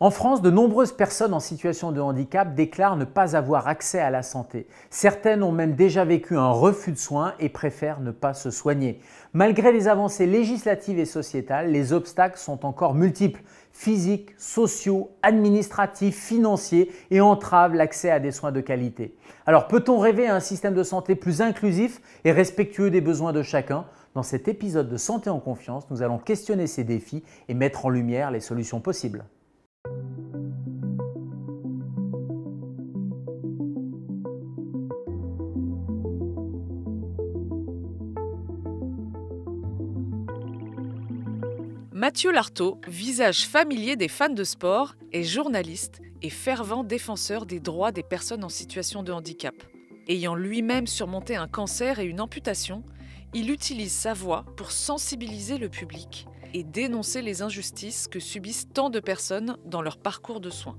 En France, de nombreuses personnes en situation de handicap déclarent ne pas avoir accès à la santé. Certaines ont même déjà vécu un refus de soins et préfèrent ne pas se soigner. Malgré les avancées législatives et sociétales, les obstacles sont encore multiples, physiques, sociaux, administratifs, financiers et entravent l'accès à des soins de qualité. Alors peut-on rêver à un système de santé plus inclusif et respectueux des besoins de chacun ? Dans cet épisode de Santé en confiance, nous allons questionner ces défis et mettre en lumière les solutions possibles. Mathieu Lartaud, visage familier des fans de sport, est journaliste et fervent défenseur des droits des personnes en situation de handicap. Ayant lui-même surmonté un cancer et une amputation, il utilise sa voix pour sensibiliser le public et dénoncer les injustices que subissent tant de personnes dans leur parcours de soins.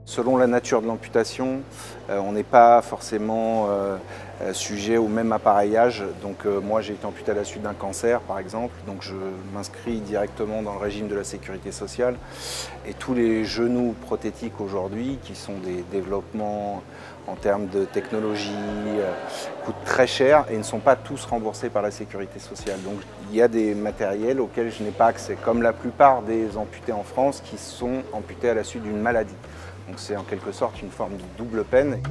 Selon la nature de l'amputation, on n'est pas forcément sujet au même appareillage. Donc moi j'ai été amputé à la suite d'un cancer par exemple, donc je m'inscris directement dans le régime de la sécurité sociale. Et tous les genoux prothétiques aujourd'hui, qui sont des développements en termes de technologie, coûtent très cher et ne sont pas tous remboursés par la sécurité sociale. Donc il y a des matériels auxquels je n'ai pas accès, comme la plupart des amputés en France qui sont amputés à la suite d'une maladie. Donc c'est en quelque sorte une forme de double peine.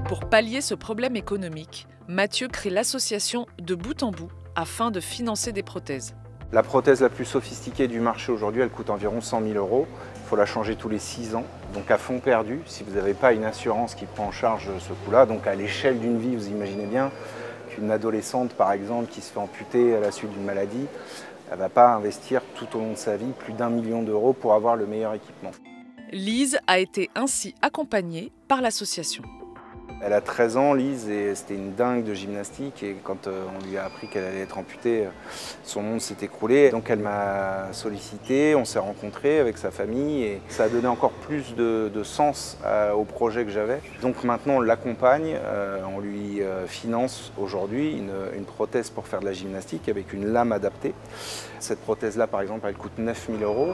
Pour pallier ce problème économique, Mathieu crée l'association De Bout en Bout afin de financer des prothèses. La prothèse la plus sophistiquée du marché aujourd'hui, elle coûte environ 100 000 €. Il faut la changer tous les 6 ans, donc à fond perdu, si vous n'avez pas une assurance qui prend en charge ce coût-là. Donc à l'échelle d'une vie, vous imaginez bien qu'une adolescente par exemple qui se fait amputer à la suite d'une maladie, elle ne va pas investir tout au long de sa vie plus d'1 million d'euros pour avoir le meilleur équipement. Lise a été ainsi accompagnée par l'association. Elle a 13 ans, Lise, et c'était une dingue de gymnastique. Et quand on lui a appris qu'elle allait être amputée, son monde s'est écroulé. Donc elle m'a sollicité, on s'est rencontrés avec sa famille et ça a donné encore plus de sens au projet que j'avais. Donc maintenant on l'accompagne, on lui finance aujourd'hui une prothèse pour faire de la gymnastique avec une lame adaptée. Cette prothèse-là par exemple, elle coûte 9 000 €.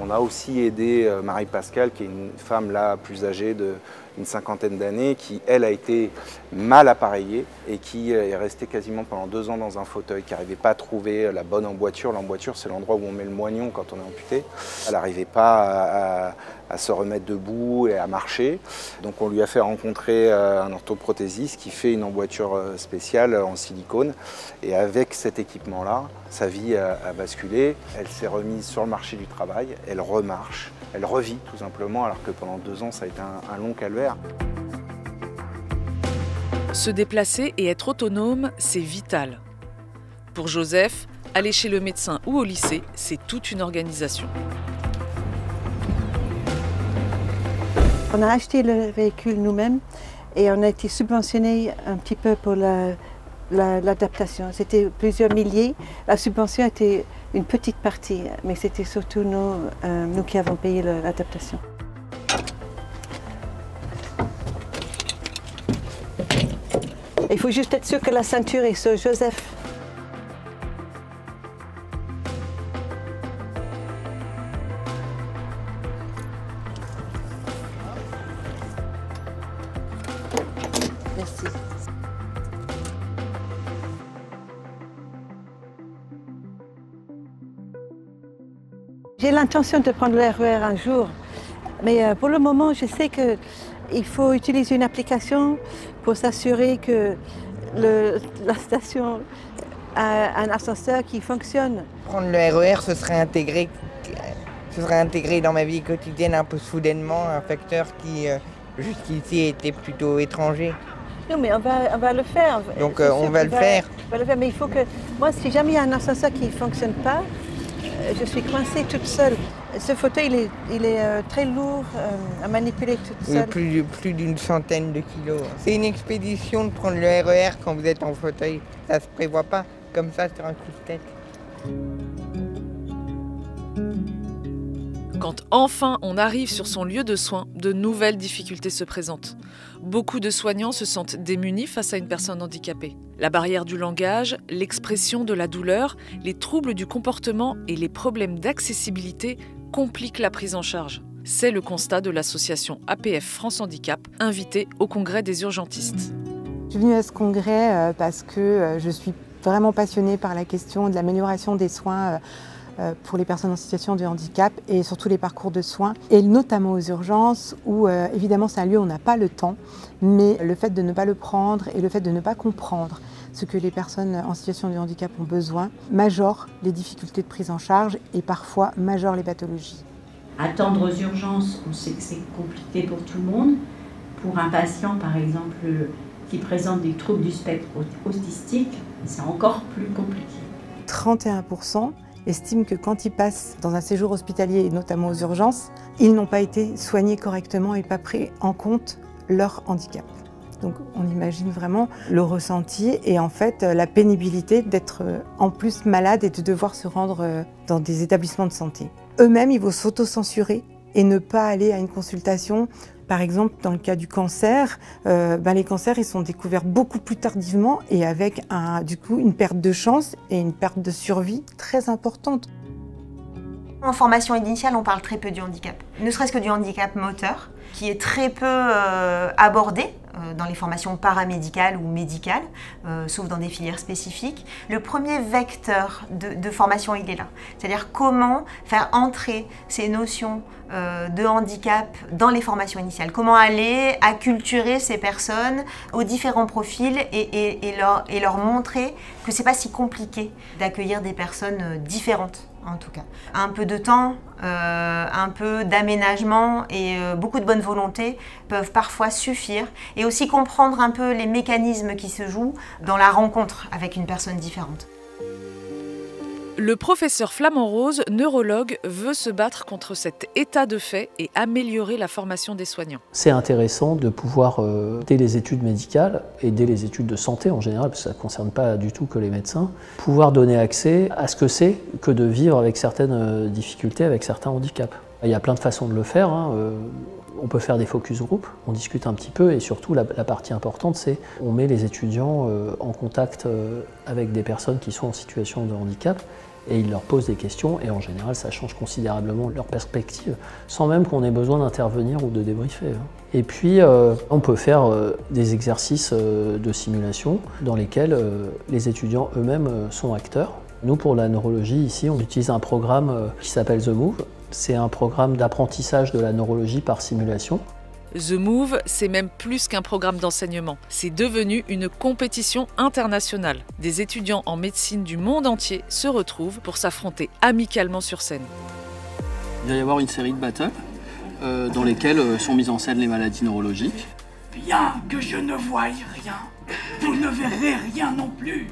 On a aussi aidé Marie-Pascale, qui est une femme là plus âgée d'une cinquantaine d'années, qui elle a été mal appareillée et qui est restée quasiment pendant 2 ans dans un fauteuil, qui n'arrivait pas à trouver la bonne emboîture. L'emboîture, c'est l'endroit où on met le moignon quand on est amputé. Elle n'arrivait pas à se remettre debout et à marcher. Donc on lui a fait rencontrer un orthoprothésiste qui fait une emboîture spéciale en silicone. Et avec cet équipement-là, sa vie a basculé. Elle s'est remise sur le marché du travail, elle remarche, elle revit tout simplement, alors que pendant 2 ans, ça a été un long calvaire. Se déplacer et être autonome, c'est vital. Pour Joseph, aller chez le médecin ou au lycée, c'est toute une organisation. On a acheté le véhicule nous-mêmes et on a été subventionné un petit peu pour l'adaptation. C'était plusieurs milliers. La subvention était une petite partie, mais c'était surtout nous qui avons payé l'adaptation. Il faut juste être sûr que la ceinture est sur Joseph. Merci. J'ai l'intention de prendre le RER un jour, mais pour le moment, je sais qu'il faut utiliser une application pour s'assurer que la station a un ascenseur qui fonctionne. Prendre le RER, ce serait intégré dans ma vie quotidienne un peu soudainement, un facteur qui jusqu'ici était plutôt étranger. Non, mais on va le faire. Donc on va le faire. On va le faire, mais il faut que... Moi, si jamais il y a un ascenseur qui ne fonctionne pas, je suis coincée toute seule. Ce fauteuil, il est très lourd à manipuler toute seule. Plus d'une centaine de kilos. C'est une expédition de prendre le RER quand vous êtes en fauteuil. Ça ne se prévoit pas comme ça sur un coup de tête. Quand enfin on arrive sur son lieu de soins, de nouvelles difficultés se présentent. Beaucoup de soignants se sentent démunis face à une personne handicapée. La barrière du langage, l'expression de la douleur, les troubles du comportement et les problèmes d'accessibilité compliquent la prise en charge. C'est le constat de l'association APF France Handicap, invitée au congrès des urgentistes. Je suis venue à ce congrès parce que je suis vraiment passionnée par la question de l'amélioration des soins pour les personnes en situation de handicap et surtout les parcours de soins, et notamment aux urgences où évidemment c'est un lieu où on n'a pas le temps, mais le fait de ne pas le prendre et le fait de ne pas comprendre ce que les personnes en situation de handicap ont besoin majore les difficultés de prise en charge et parfois majore les pathologies. Attendre aux urgences, on sait que c'est compliqué pour tout le monde. Pour un patient par exemple qui présente des troubles du spectre autistique, c'est encore plus compliqué. 31% estiment que quand ils passent dans un séjour hospitalier, et notamment aux urgences, ils n'ont pas été soignés correctement et pas pris en compte leur handicap. Donc on imagine vraiment le ressenti et en fait la pénibilité d'être en plus malade et de devoir se rendre dans des établissements de santé. Eux-mêmes, ils vont s'auto-censurer et ne pas aller à une consultation. Par exemple, dans le cas du cancer, les cancers ils sont découverts beaucoup plus tardivement et avec du coup une perte de chance et une perte de survie très importante. En formation initiale, on parle très peu du handicap, ne serait-ce que du handicap moteur, qui est très peu abordé dans les formations paramédicales ou médicales, sauf dans des filières spécifiques. Le premier vecteur de formation, il est là. C'est-à-dire comment faire entrer ces notions de handicap dans les formations initiales. Comment aller acculturer ces personnes aux différents profils et leur montrer que c'est pas si compliqué d'accueillir des personnes différentes. En tout cas, un peu de temps, un peu d'aménagement et beaucoup de bonne volonté peuvent parfois suffire, et aussi comprendre un peu les mécanismes qui se jouent dans la rencontre avec une personne différente. Le professeur Flamand Rose, neurologue, veut se battre contre cet état de fait et améliorer la formation des soignants. C'est intéressant de pouvoir, dès les études médicales et dès les études de santé en général, parce que ça ne concerne pas du tout que les médecins, pouvoir donner accès à ce que c'est que de vivre avec certaines difficultés, avec certains handicaps. Il y a plein de façons de le faire. On peut faire des focus group, on discute un petit peu et surtout la partie importante c'est on met les étudiants en contact avec des personnes qui sont en situation de handicap et ils leur posent des questions et en général ça change considérablement leur perspective sans même qu'on ait besoin d'intervenir ou de débriefer. Et puis on peut faire des exercices de simulation dans lesquels les étudiants eux-mêmes sont acteurs. Nous pour la neurologie ici on utilise un programme qui s'appelle The Move. C'est un programme d'apprentissage de la neurologie par simulation. The Move, c'est même plus qu'un programme d'enseignement. C'est devenu une compétition internationale. Des étudiants en médecine du monde entier se retrouvent pour s'affronter amicalement sur scène. Il va y avoir une série de battles dans lesquelles sont mises en scène les maladies neurologiques. Bien que je ne voie rien, vous ne verrez rien non plus.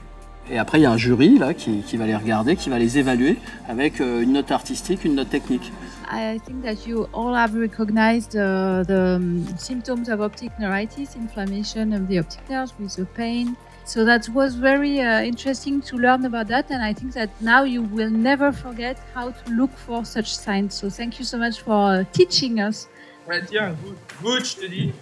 Et après, il y a un jury là, qui va les regarder, qui va les évaluer avec une note artistique, une note technique. I think that you all have recognized the symptoms of optic neuritis, inflammation of the optic nerves with the pain. So that was very interesting to learn about that, and I think that now you will never forget how to look for such signs. So thank you so much for teaching us. Ouais, tiens, good, je te dis.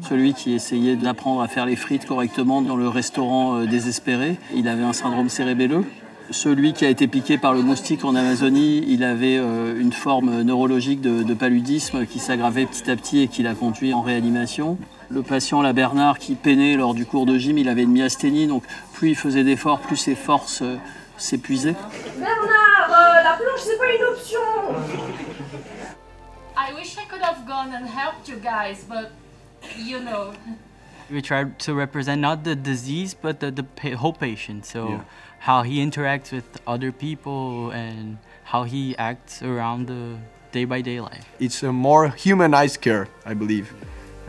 Celui qui essayait d'apprendre à faire les frites correctement dans le restaurant désespéré, il avait un syndrome cérébelleux. Celui qui a été piqué par le moustique en Amazonie, il avait une forme neurologique de paludisme qui s'aggravait petit à petit et qui l'a conduit en réanimation. Le patient, là, Bernard, qui peinait lors du cours de gym, il avait une myasthénie, donc plus il faisait d'efforts, plus ses forces s'épuisaient. Bernard, la planche, c'est pas une option. I wish I could have gone and helped you guys, but you know. We tried to represent not the disease, but the whole patient. So how he interacts with other people and how he acts around the day-by-day life. It's a more humanized care, I believe,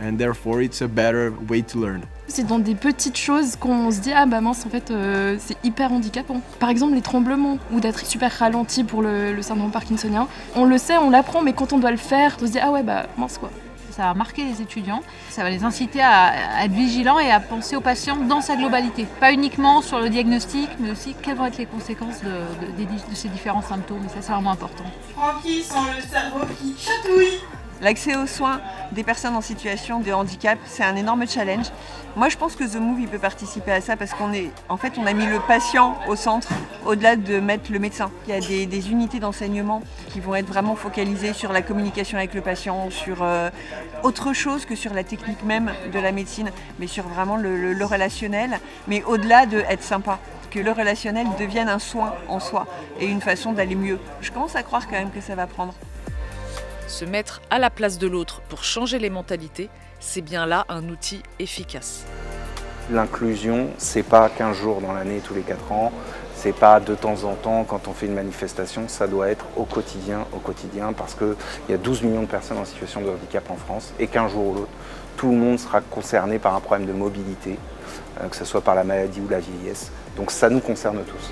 and therefore it's a better way to learn. C'est dans des petites choses qu'on se dit ah bah mince en fait c'est hyper handicapant. Par exemple les tremblements ou d'être super ralenti pour le syndrome parkinsonien. On le sait, on l'apprend, mais quand on doit le faire, on se dit ah ouais bah mince quoi. ça va marquer les étudiants, ça va les inciter à être vigilants et à penser au patient dans sa globalité. Pas uniquement sur le diagnostic, mais aussi quelles vont être les conséquences de ces différents symptômes, et ça c'est vraiment important. Francky sent le cerveau qui chatouille. L'accès aux soins des personnes en situation de handicap, c'est un énorme challenge. Moi, je pense que The Move il peut participer à ça parce qu'on a mis le patient au centre, au-delà de mettre le médecin. Il y a des unités d'enseignement qui vont être vraiment focalisées sur la communication avec le patient, sur autre chose que sur la technique même de la médecine, mais sur vraiment le relationnel, mais au-delà de être sympa. Que le relationnel devienne un soin en soi et une façon d'aller mieux. Je commence à croire quand même que ça va prendre. Se mettre à la place de l'autre pour changer les mentalités, c'est bien là un outil efficace. L'inclusion, c'est pas 15 jours dans l'année, tous les 4 ans, c'est pas de temps en temps quand on fait une manifestation, ça doit être au quotidien, parce qu'il y a 12 millions de personnes en situation de handicap en France et qu'un jour ou l'autre, tout le monde sera concerné par un problème de mobilité, que ce soit par la maladie ou la vieillesse. Donc ça nous concerne tous.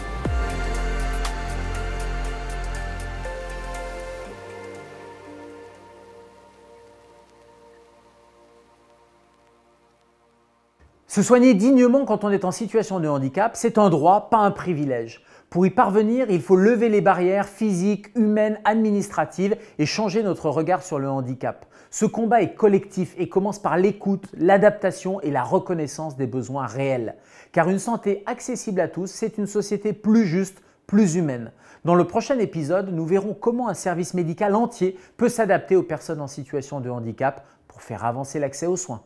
Se soigner dignement quand on est en situation de handicap, c'est un droit, pas un privilège. Pour y parvenir, il faut lever les barrières physiques, humaines, administratives et changer notre regard sur le handicap. Ce combat est collectif et commence par l'écoute, l'adaptation et la reconnaissance des besoins réels. Car une santé accessible à tous, c'est une société plus juste, plus humaine. Dans le prochain épisode, nous verrons comment un service médical entier peut s'adapter aux personnes en situation de handicap pour faire avancer l'accès aux soins.